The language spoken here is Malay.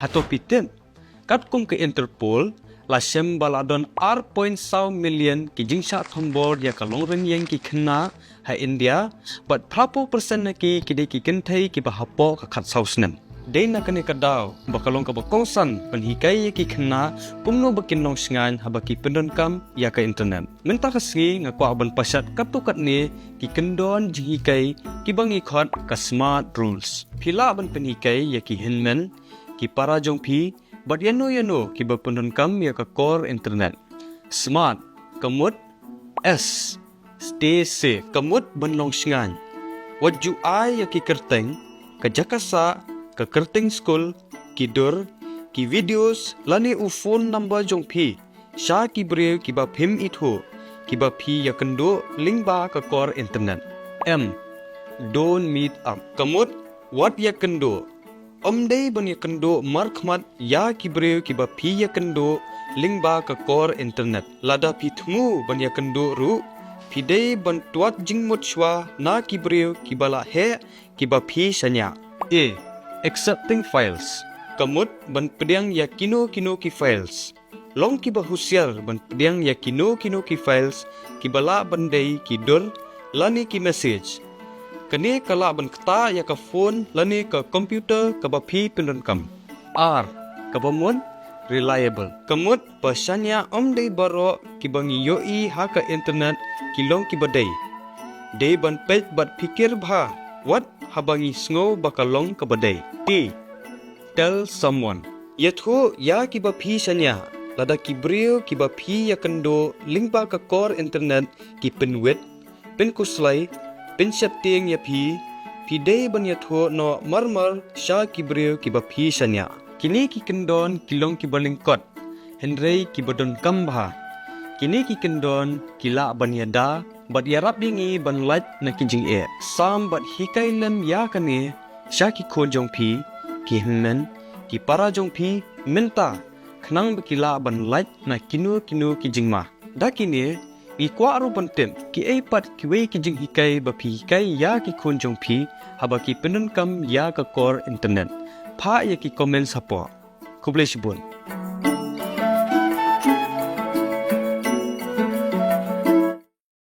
Hato pitem, kat kum ke Interpol, la shem baladon R.1 million ki jingsha thombor ya ka longren yang ki khna ha India, but prapo persen na ki de ki kenthai ki ba hapo ka khat sausnem. Day na kani kadaw, bakalong ka bakongsan, panhikay ya ki khna, kumno bakin nong singan habaki pendonkam ya ka internet. Menta kasi nga kwa aban pasyat kaptukat ni ki kendon jihikay ki bangi khot ka smart rules. Pila aban panhikay ya ki hinmen, ki para jong pi, but yano ki ba pendonkam ya ka core internet. Smart, kamut, S, stay safe, kamut banlong singan. Waju ay ya ki kerteng, ka jakasa, ka kerteng school, ki dur, ki videos, lani u phone number jong pi, sya ki brew ki ba phim itho, ki ba pi ya kendo link ba ka core internet. M, don't meet up. Kamut, what ya kendo? Day ban ya kendo markmat ya ki brew ki ba pi ya kendo link ba ka core internet. Lada pi thmu ban ya kendo ru, pi day ban tuat jingmut shwa na ki brew ki bala he ki ba pi sanya. A, accepting files. Kamut ban pediang ya kino ki files. Long ki ba husiar ban pediang ya kino ki files ki bala bandai ki dur lani ki message. Kani kala ban kata ya ka phone lani ka computer ka ba phi pendonkam. R, kabamun reliable. Kamut pasanya dei baro ki bangi yoi ha ka internet ki long ki badai. Dei ban pej bat pikir bha what habangi sngo bakalong ka badai. T, tell someone. Yatho ya ki ba phi sanya lada ki brio ki ba phi ya kendo link ba ka core internet ki penwet pen kuslai pen setting ya phi dei ban yatho no marmar sha ki brio ki ba phi sanya. Kini ki kendon kilong ki balingkot henrei ki badon kambha. Kini ki kendon kila ban yada bat yarap bingi ban light na kijing e. Sam bat hikai lem ya kani sha ki khon jong phi ki himmen ki para jong phi menta khnang bakila ban light na kinu ki jingma. Da kini i kwa aru bantem ki ei pat ki wei ki jing hikai ba phi hikai ya ki khon jong phi haba ki penun kam ya ka core internet. Pha ya ki comment sapo. Kubleshibun.